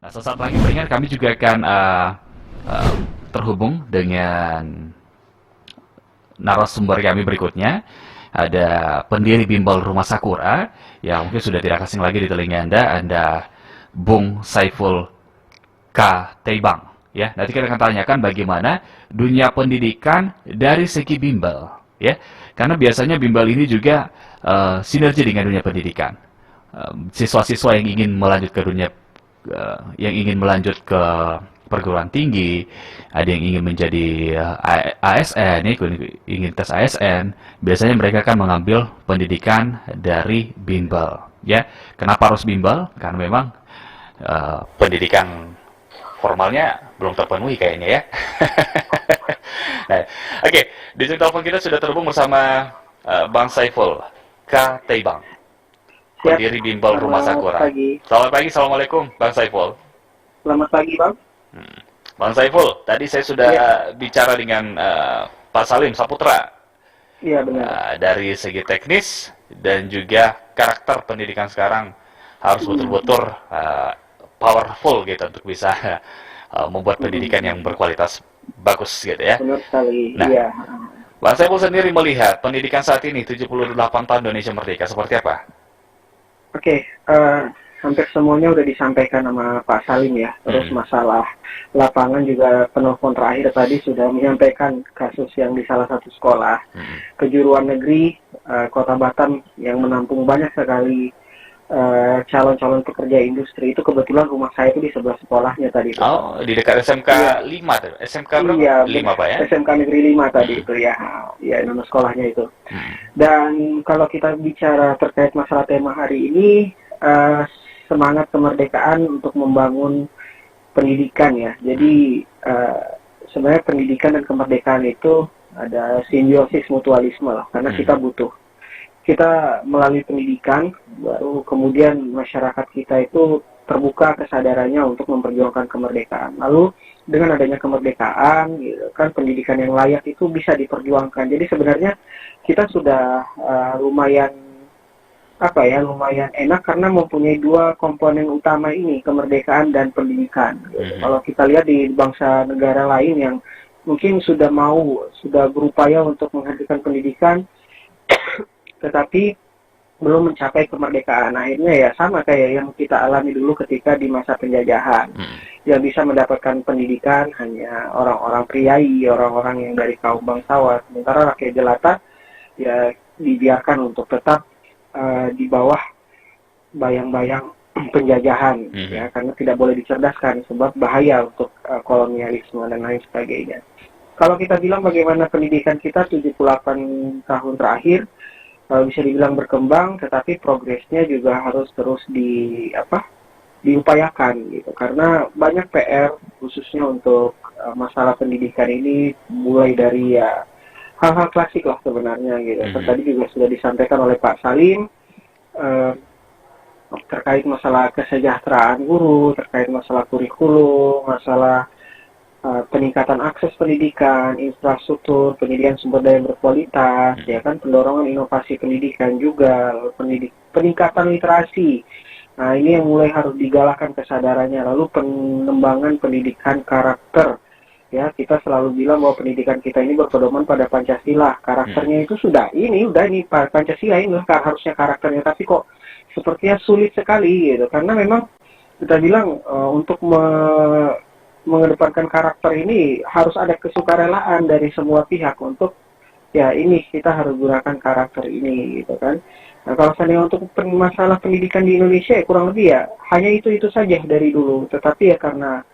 Sesaat lagi pendengar kami juga akan uh, terhubung dengan narasumber kami berikutnya. Ada pendiri Bimbel Rumah Sakura yang mungkin sudah tidak asing lagi di telinga Anda Bung Saiful K. Teibang. Ya, nanti kita akan tanyakan bagaimana dunia pendidikan dari segi bimbel, ya. Karena biasanya bimbel ini juga sinergi dengan dunia pendidikan. Siswa-siswa yang ingin melanjut ke dunia yang ingin melanjut ke perguruan tinggi, ada yang ingin menjadi ASN, ya, ingin tes ASN, biasanya mereka akan mengambil pendidikan dari bimbel. Ya, kenapa harus bimbel? Karena memang pendidikan formalnya belum terpenuhi kayaknya ya. Nah, oke, di telepon kita sudah terhubung bersama Bang Saiful K. Teibang, Siap. pendiri Bimbel Rumah Selamat Sakura. pagi. Selamat pagi, assalamualaikum, Bang Saiful. Selamat pagi, Bang. Bang Saiful, tadi saya sudah Iya, bicara dengan Pak Salim Saputra iya benar. dari segi teknis dan juga karakter pendidikan sekarang harus betul-betul powerful gitu untuk bisa membuat pendidikan yang berkualitas bagus gitu ya. Benar sekali. Nah, Iya. Bang Saiful sendiri melihat pendidikan saat ini 78 tahun Indonesia Merdeka seperti apa? Oke, hampir semuanya udah disampaikan sama Pak Salim ya. Terus Hmm. masalah lapangan juga penelpon terakhir tadi sudah menyampaikan kasus yang di salah satu sekolah Hmm. kejuruan negeri Kota Batam yang menampung banyak sekali calon-calon pekerja industri. Itu kebetulan rumah saya itu di sebelah sekolahnya tadi itu. Oh, di dekat Iya, SMK 5 tuh. SMK berapa? iya, 5 Pak ya? SMK Negeri 5 tadi Hmm. itu ya. Ya, nama sekolahnya itu. Hmm. Dan kalau kita bicara terkait masalah tema hari ini, eh, semangat kemerdekaan untuk membangun pendidikan ya. Jadi sebenarnya pendidikan dan kemerdekaan itu ada simbiosis mutualisme lah, karena Hmm. kita butuh. Kita melalui pendidikan, baru kemudian masyarakat kita itu terbuka kesadarannya untuk memperjuangkan kemerdekaan. Lalu dengan adanya kemerdekaan, gitu, kan pendidikan yang layak itu bisa diperjuangkan. Jadi sebenarnya kita sudah lumayan enak karena mempunyai dua komponen utama ini, kemerdekaan dan pendidikan. Gitu. Hmm. Kalau kita lihat di bangsa negara lain yang mungkin sudah berupaya untuk menghadirkan pendidikan, tetapi belum mencapai kemerdekaan. Akhirnya ya sama kayak yang kita alami dulu ketika di masa penjajahan. Hmm. Yang bisa mendapatkan pendidikan hanya orang-orang priai, orang-orang yang dari kaum bangsawan. Sementara rakyat jelata ya dibiarkan untuk tetap di bawah bayang-bayang penjajahan, Hmm. ya, karena tidak boleh dicerdaskan sebab bahaya untuk kolonialisme dan lain sebagainya. Kalau kita bilang bagaimana pendidikan kita 78 tahun terakhir, bisa dibilang berkembang, tetapi progresnya juga harus terus diupayakan gitu, karena banyak PR khususnya untuk masalah pendidikan ini, mulai dari ya hal-hal klasik lah sebenarnya gitu. Hmm. Tadi juga sudah disampaikan oleh Pak Salim terkait masalah kesejahteraan guru, terkait masalah kurikulum, masalah peningkatan akses pendidikan, infrastruktur, pendidikan sumber daya berkualitas, ya kan, pendorongan inovasi pendidikan juga, peningkatan literasi. Nah, ini yang mulai harus digalakkan kesadarannya. Lalu pengembangan pendidikan karakter. Ya, kita selalu bilang bahwa pendidikan kita ini berpedoman pada Pancasila. Karakternya itu udah ini Pancasila ini harusnya karakternya, tapi kok sepertinya sulit sekali gitu. Karena memang kita bilang untuk mengedepankan karakter ini harus ada kesukarelaan dari semua pihak untuk ya ini kita harus gunakan karakter ini gitu kan. Nah, kalau seandainya untuk masalah pendidikan di Indonesia ya kurang lebih ya hanya itu saja dari dulu. Tetapi ya karena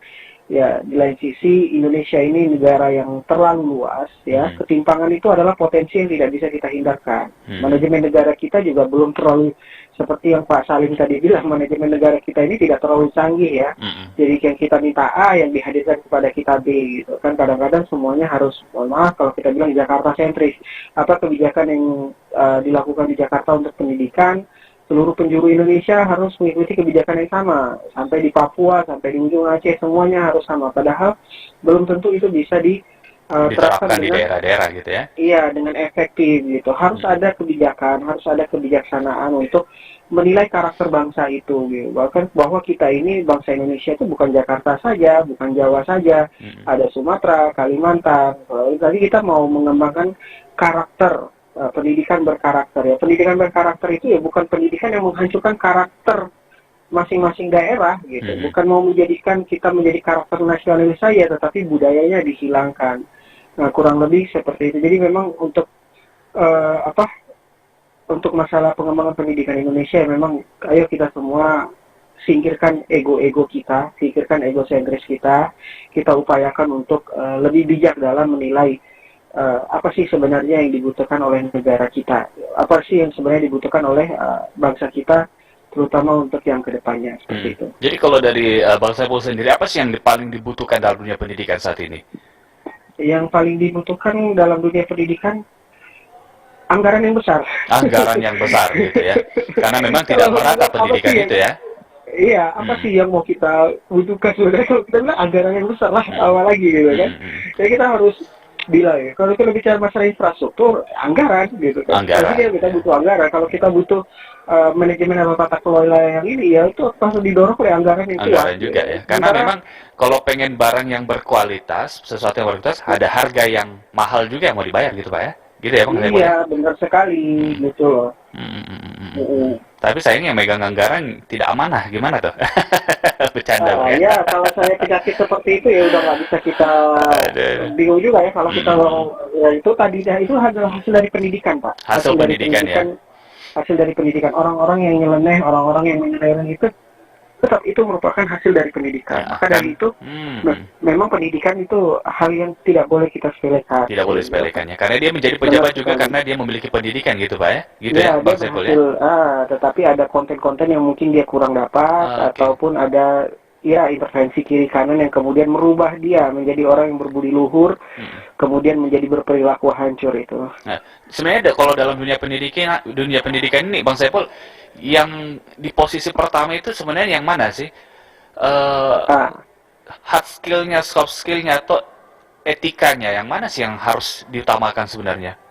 ya di lain sisi Indonesia ini negara yang terlalu luas ya, ketimpangan itu adalah potensi yang tidak bisa kita hindarkan. Manajemen negara kita juga belum terlalu, seperti yang Pak Salim tadi bilang, manajemen negara kita ini tidak terlalu canggih ya. Jadi yang kita minta A yang dihadirkan kepada kita B gitu kan. Kadang-kadang semuanya harus, mohon maaf kalau kita bilang Jakarta sentris, apa kebijakan yang dilakukan di Jakarta untuk pendidikan, seluruh penjuru Indonesia harus mengikuti kebijakan yang sama, sampai di Papua, sampai di ujung Aceh, semuanya harus sama. Padahal belum tentu itu bisa diterapkan Diterapkan di daerah-daerah gitu ya. dengan efektif gitu. Harus ada kebijakan, harus ada kebijaksanaan untuk menilai karakter bangsa itu gitu. Bahwa kita ini bangsa Indonesia itu bukan Jakarta saja, bukan Jawa saja, ada Sumatera, Kalimantan. Tadi kita mau mengembangkan karakter, pendidikan berkarakter ya. Pendidikan berkarakter itu ya bukan pendidikan yang menghancurkan karakter masing-masing daerah gitu. Bukan mau menjadikan kita menjadi karakter nasionalis saja, tetapi budayanya dihilangkan. Nah, kurang lebih seperti itu. Jadi memang untuk untuk masalah pengembangan pendidikan Indonesia memang ayo kita semua singkirkan ego-ego kita, singkirkan egosentris kita upayakan untuk lebih bijak dalam menilai apa sih sebenarnya yang dibutuhkan oleh negara kita, apa sih yang sebenarnya dibutuhkan oleh bangsa kita, terutama untuk yang kedepannya seperti itu. Jadi kalau dari Bang Saiful sendiri, apa sih yang paling dibutuhkan dalam dunia pendidikan saat ini? Yang paling dibutuhkan dalam dunia pendidikan anggaran yang besar. Anggaran yang besar gitu ya. Karena memang tidak merata pendidikan itu ya. Iya, apa sih yang mau kita butuhkan sebenarnya? Kalau kita bilang anggaran yang besar lah, awal lagi gitu kan. Jadi kita harus bilang ya, kalau kita bicara masalah infrastruktur, anggaran gitu kan. Pasti kita butuh anggaran. Kalau kita butuh manajemen atau tata kelola yang ini, ya itu harus didorong oleh anggaran yang kuat. Anggaran juga ya. Karena memang kalau pengen barang yang berkualitas, sesuatu yang berkualitas, ada harga yang mahal juga yang mau dibayar gitu Pak ya. Gitu ya Bang? Iya, benar sekali gitu loh. Tapi sayangnya megang anggaran tidak amanah, gimana tuh? Bercanda Bang ya. Kalau saya penyakit seperti itu ya udah nggak bisa kita bingung juga ya kalau kita ya itu tadi itu adalah hasil dari pendidikan Pak. Hasil pendidikan ya. Hasil dari pendidikan orang-orang yang nyeleneh, orang-orang yang menyeleweng itu tetap itu merupakan hasil dari pendidikan. Maka dari itu memang pendidikan itu hal yang tidak boleh kita sepelekan. Tidak boleh sepelekan ya. Karena dia menjadi pejabat juga karena dia memiliki pendidikan gitu Pak ya. Gitu ya Bang Saiful ya. Tetapi ada konten-konten yang mungkin dia kurang dapat ataupun ada ya intervensi kiri kanan yang kemudian merubah dia menjadi orang yang berbudi luhur, kemudian menjadi berperilaku hancur itu. Nah, sebenarnya kalau dalam dunia pendidikan ini Bang Saiful, yang di posisi pertama itu sebenarnya yang mana sih? Hard skill-nya, soft skill-nya, atau etikanya, yang mana sih yang harus diutamakan sebenarnya?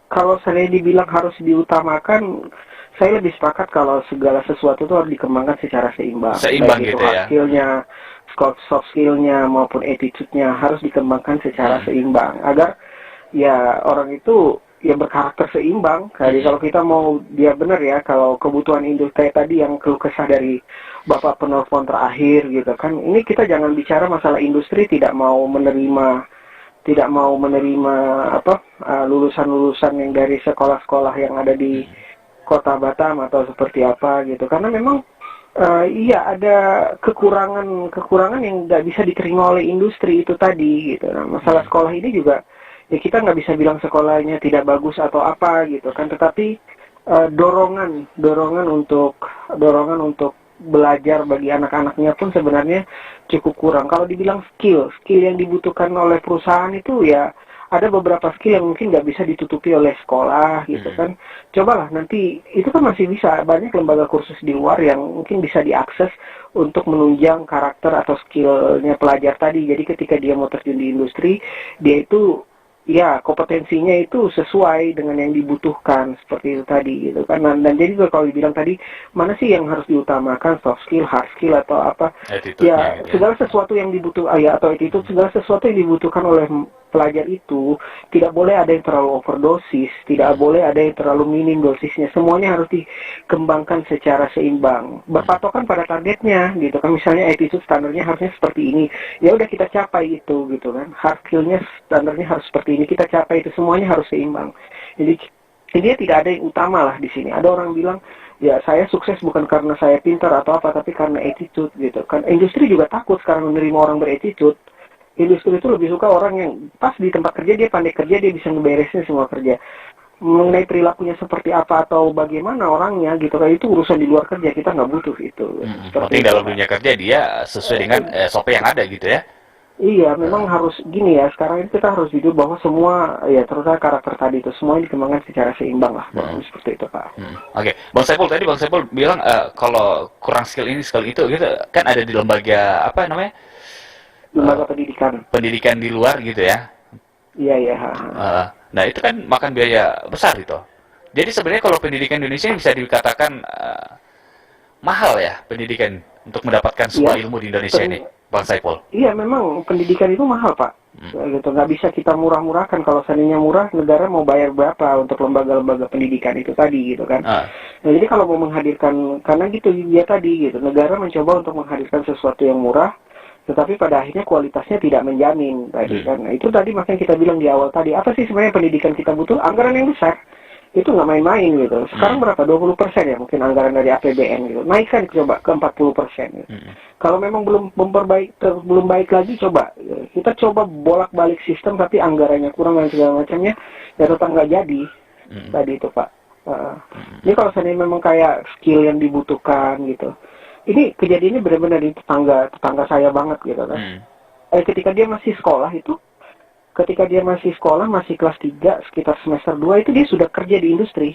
Kalau saya dibilang harus diutamakan, saya lebih sepakat kalau segala sesuatu itu harus dikembangkan secara seimbang. Seimbang baik gitu itu hard ya. skill-nya, soft skill-nya maupun attitude-nya harus dikembangkan secara seimbang agar ya orang itu ya berkarakter seimbang. Jadi kalau kita mau dia benar ya, kalau kebutuhan industri tadi yang keluh kesah dari Bapak penelpon terakhir gitu kan, ini kita jangan bicara masalah industri tidak mau menerima lulusan-lulusan yang dari sekolah-sekolah yang ada di Kota Batam atau seperti apa gitu, karena memang iya ada kekurangan yang nggak bisa diterima oleh industri itu tadi gitu. Nah, masalah sekolah ini juga ya kita nggak bisa bilang sekolahnya tidak bagus atau apa gitu kan, tetapi dorongan untuk belajar bagi anak-anaknya pun sebenarnya cukup kurang. Kalau dibilang skill yang dibutuhkan oleh perusahaan itu ya ada beberapa skill yang mungkin nggak bisa ditutupi oleh sekolah gitu kan. Cobalah nanti, itu kan masih bisa, banyak lembaga kursus di luar yang mungkin bisa diakses untuk menunjang karakter atau skillnya pelajar tadi. Jadi ketika dia mau terjun di industri, dia itu ya kompetensinya itu sesuai dengan yang dibutuhkan seperti itu tadi gitu kan. Dan jadi kalau dibilang tadi mana sih yang harus diutamakan, soft skill, hard skill atau apa, ya segala sesuatu yang dibutuhkan atau itu segala sesuatu yang dibutuhkan oleh pelajar itu tidak boleh ada yang terlalu overdosis, tidak boleh ada yang terlalu minim dosisnya. Semuanya harus dikembangkan secara seimbang, berpatokan pada targetnya gitu kan. Misalnya attitude standarnya harusnya seperti ini, ya udah kita capai itu gitu kan. Hard skillnya standarnya harus seperti ini, kita capai itu, semuanya harus seimbang. Jadi intinya tidak ada yang utama lah di sini. Ada orang bilang ya saya sukses bukan karena saya pintar atau apa, tapi karena attitude gitu kan. Industri juga takut sekarang menerima orang berattitude. Industri itu lebih suka orang yang pas di tempat kerja dia pandai kerja, dia bisa ngeberesin semua kerja. Mengenai perilakunya seperti apa atau bagaimana orangnya gitu kan, itu urusan di luar kerja, kita nggak butuh itu. Penting dalam dunia kerja dia sesuai dengan SOP yang ada gitu ya. Iya, memang harus gini ya. Sekarang ini kita harus jujur bahwa semua ya terutama karakter tadi itu semuanya dikembangkan secara seimbang lah, seperti itu Pak. Oke. Bang Saiful bilang kalau kurang skill ini skill itu gitu kan ada di lembaga apa namanya? Lembaga pendidikan di luar gitu ya. Iya. Nah itu kan makan biaya besar itu. Jadi sebenarnya kalau pendidikan Indonesia ini bisa dikatakan mahal ya pendidikan untuk mendapatkan sebuah Iya, ilmu di Indonesia ini, Bang Saiful. iya memang pendidikan itu mahal Pak. Ya, gitu nggak bisa kita murah-murahkan. Kalau seandainya murah, negara mau bayar berapa untuk lembaga-lembaga pendidikan itu tadi gitu kan. Ah, Nah, jadi kalau mau menghadirkan, karena gitu dia tadi gitu, negara mencoba untuk menghadirkan sesuatu yang murah, tetapi pada akhirnya kualitasnya tidak menjamin tadi kan. Nah, itu tadi makanya kita bilang di awal tadi, apa sih sebenarnya pendidikan kita butuh? Anggaran yang besar. Itu nggak main-main gitu. Sekarang berapa? 20% ya mungkin anggaran dari APBN gitu. Naikkan coba ke 40% gitu. Kalau memang belum baik lagi, coba kita coba bolak-balik sistem tapi anggarannya kurang dan segala macamnya, ya tetap nggak jadi. Tadi itu Pak. Ini kalau seandainya memang kayak skill yang dibutuhkan gitu. Ini kejadiannya benar-benar di tetangga saya banget gitu kan. Ketika dia masih sekolah itu, ketika dia masih sekolah, masih kelas 3, sekitar semester 2 itu dia sudah kerja di industri.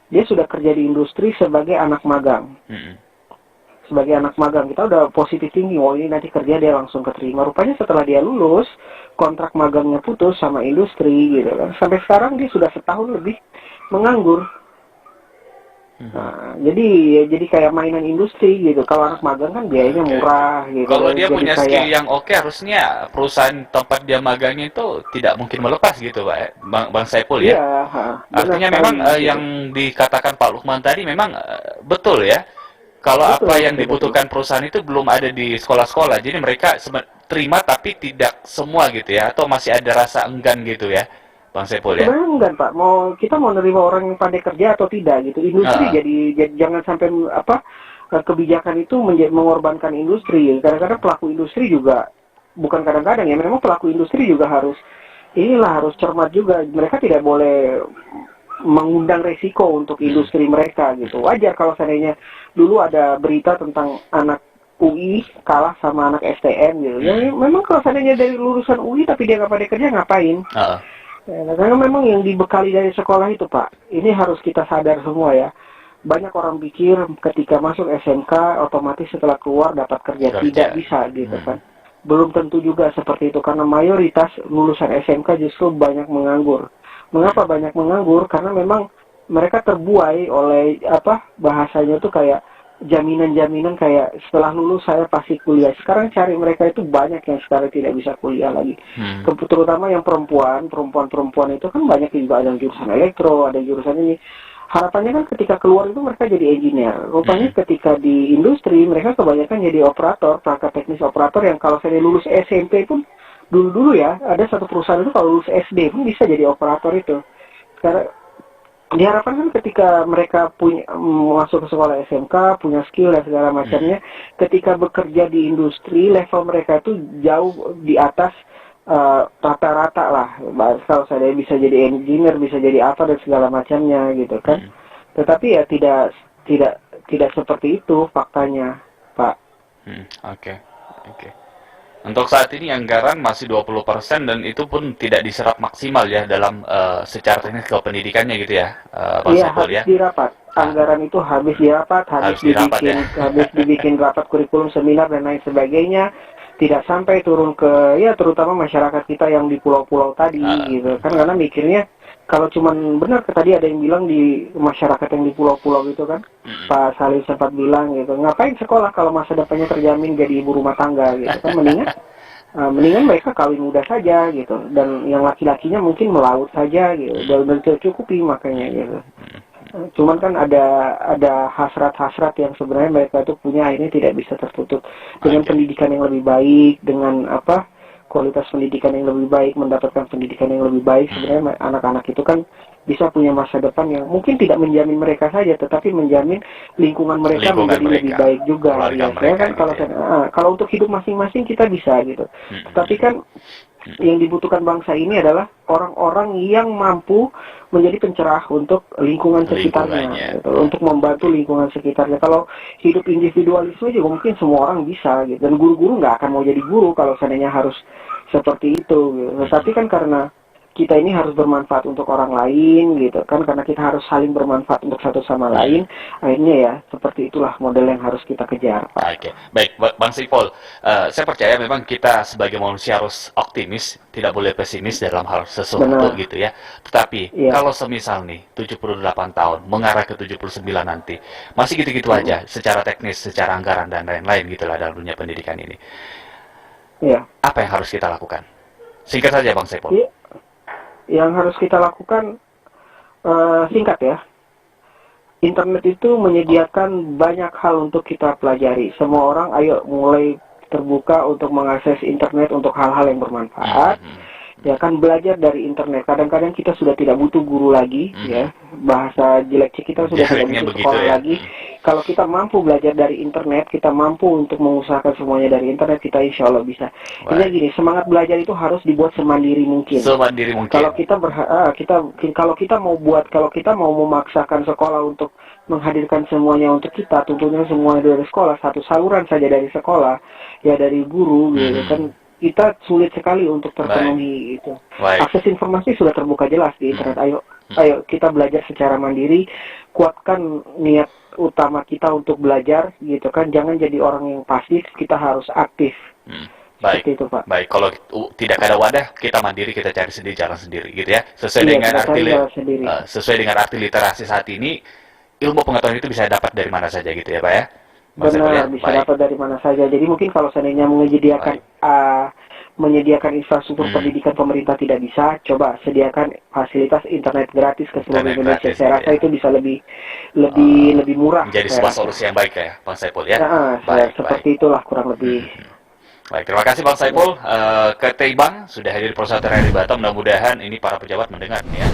Dia sudah kerja di industri sebagai anak magang. Sebagai anak magang, kita udah positif tinggi, oh ini nanti kerja dia langsung keterima. Rupanya setelah dia lulus, kontrak magangnya putus sama industri gitu kan. Sampai sekarang dia sudah setahun lebih menganggur. Nah, jadi kayak mainan industri gitu. Kalau anak magang kan biayanya murah gitu. kalau dia Jadi punya kayak, skill yang oke, harusnya perusahaan tempat dia magangnya itu tidak mungkin melepas gitu, Pak, Bang Saiful ya. iya, Artinya benar memang sekali, gitu. yang dikatakan Pak Lukman tadi memang betul ya. Kalau Betul, apa yang betul, dibutuhkan perusahaan itu belum ada di sekolah-sekolah, jadi mereka terima tapi tidak semua gitu ya, atau masih ada rasa enggan gitu ya, Bang Saiful ya. Sebenarnya enggak Pak, kita mau nerima orang yang pandai kerja atau tidak gitu. Industri Heeh. jadi jangan sampai kebijakan itu mengorbankan industri. Kadang-kadang pelaku industri juga, bukan kadang-kadang ya, memang pelaku industri juga harus harus cermat juga. Mereka tidak boleh mengundang resiko untuk industri mereka gitu. Wajar kalau seandainya dulu ada berita tentang anak UI kalah sama anak STM gitu. Ya, memang kalau seandainya dari lulusan UI tapi dia nggak pandai kerja, ngapain? Heeh. Ya, karena memang yang dibekali dari sekolah itu Pak, ini harus kita sadar semua ya. Banyak orang pikir ketika masuk SMK otomatis setelah keluar dapat kerja. Tidak bisa gitu kan. Belum tentu juga seperti itu, karena mayoritas lulusan SMK justru banyak menganggur. Mengapa banyak menganggur? Karena memang mereka terbuai oleh bahasanya tuh kayak jaminan-jaminan kayak setelah lulus saya pasti kuliah. Sekarang cari mereka itu banyak yang sekarang tidak bisa kuliah lagi. Terutama yang perempuan itu kan banyak juga, ada jurusan elektro, ada jurusan ini. Harapannya kan ketika keluar itu mereka jadi engineer. Rupanya ketika di industri mereka kebanyakan jadi operator, perangkat teknis operator yang kalau saya lulus SMP pun dulu ya, ada satu perusahaan itu kalau lulus SD pun bisa jadi operator itu. Karena diharapkan kan ketika mereka masuk ke sekolah SMK, punya skill dan segala macamnya, ketika bekerja di industri, level mereka itu jauh di atas rata-rata lah. Kalau saya bisa jadi engineer, bisa jadi apa dan segala macamnya gitu kan. Tetapi ya tidak seperti itu faktanya, Pak. Oke. Untuk saat ini anggaran masih 20% dan itu pun tidak diserap maksimal ya dalam secara teknis ke pendidikannya gitu ya, Bang Iya, Saiful habis ya. dirapat. Anggaran itu habis dirapat, Harus dirapat ya. habis dibikin rapat kurikulum, seminar dan lain sebagainya. Tidak sampai turun ke terutama masyarakat kita yang di pulau-pulau tadi gitu kan, karena mikirnya kalau cuman benar tadi ada yang bilang di masyarakat yang di pulau-pulau gitu kan, Pak Salim sempat bilang gitu, ngapain sekolah kalau masa depannya terjamin jadi ibu rumah tangga gitu kan, mendingan mereka kawin muda saja gitu, dan yang laki-lakinya mungkin melaut saja gitu, dan tercukupi makanya gitu. Cuman kan ada hasrat-hasrat yang sebenarnya mereka itu punya, akhirnya tidak bisa tertutup dengan pendidikan yang lebih baik, dengan kualitas pendidikan yang lebih baik, mendapatkan pendidikan yang lebih baik. Sebenarnya anak-anak itu kan bisa punya masa depan yang mungkin tidak menjamin mereka saja, tetapi menjamin lingkungan mereka menjadi lebih baik juga. Ya, kan kalau untuk hidup masing-masing kita bisa gitu, tetapi kan yang dibutuhkan bangsa ini adalah orang-orang yang mampu menjadi pencerah untuk lingkungan sekitarnya, gitu, untuk membantu lingkungan sekitarnya. Kalau hidup individualisme juga mungkin semua orang bisa, gitu. Dan guru-guru nggak akan mau jadi guru kalau seandainya harus seperti itu. Gitu. Tetapi kan karena kita ini harus bermanfaat untuk orang lain gitu kan, karena kita harus saling bermanfaat untuk satu sama lain. Akhirnya ya seperti itulah model yang harus kita kejar, Pak. Oke, baik, Bang Saiful. Saya percaya memang kita sebagai manusia harus optimis, tidak boleh pesimis dalam hal sesuatu Benar. gitu ya. Tetapi Iya. kalau semisal nih 78 tahun mengarah ke 79 nanti, masih gitu-gitu aja secara teknis, secara anggaran dan lain-lain gitulah dalam dunia pendidikan ini. Iya. Apa yang harus kita lakukan? Singkat saja Bang Saiful. Iya. Yang harus kita lakukan singkat ya. Internet itu menyediakan banyak hal untuk kita pelajari. Semua orang ayo mulai terbuka untuk mengakses internet untuk hal-hal yang bermanfaat. Ya kan, belajar dari internet. Kadang-kadang kita sudah tidak butuh guru lagi, ya. Bahasa jelek kita sudah tidak Jeleknya butuh begitu sekolah ya. lagi. Kalau kita mampu belajar dari internet, kita mampu untuk mengusahakan semuanya dari internet, kita insya Allah bisa. Intinya gini, semangat belajar itu harus dibuat semandiri mungkin. Semandiri mungkin. Kalau kita mau memaksakan sekolah untuk menghadirkan semuanya untuk kita, tentunya semuanya dari sekolah, satu saluran saja dari sekolah, ya dari guru, gitu kan, kita sulit sekali untuk terpenuhi itu. Baik. Akses informasi sudah terbuka jelas di internet. Ayo kita belajar secara mandiri, kuatkan niat utama kita untuk belajar, gitu kan. Jangan jadi orang yang pasif, kita harus aktif. Baik, Seperti itu, Pak. baik. Kalau tidak ada wadah, kita mandiri, kita cari sendiri, jalan sendiri, gitu ya. Sesuai Iya, dengan kita arti cari jalan sendiri. sesuai dengan arti literasi saat ini, ilmu pengetahuan itu bisa dapat dari mana saja, gitu ya, Pak ya. Bang Saiful, ya? Benar, bisa Baik. dapat dari mana saja. Jadi mungkin kalau seandainya menyediakan infrastruktur pendidikan pemerintah tidak bisa, coba sediakan fasilitas internet gratis ke seluruh Internet Indonesia. gratis, Saya gitu rasa ya. itu bisa lebih murah. Menjadi saya sebuah rasa. solusi yang baik ya, Bang Saiful ya. Baik, seperti itulah kurang lebih. Baik, terima kasih Bang Saiful. Ke Teibang sudah hadir di Persatuan RI Batam. Mudah-mudahan ini para pejabat mendengar nih ya.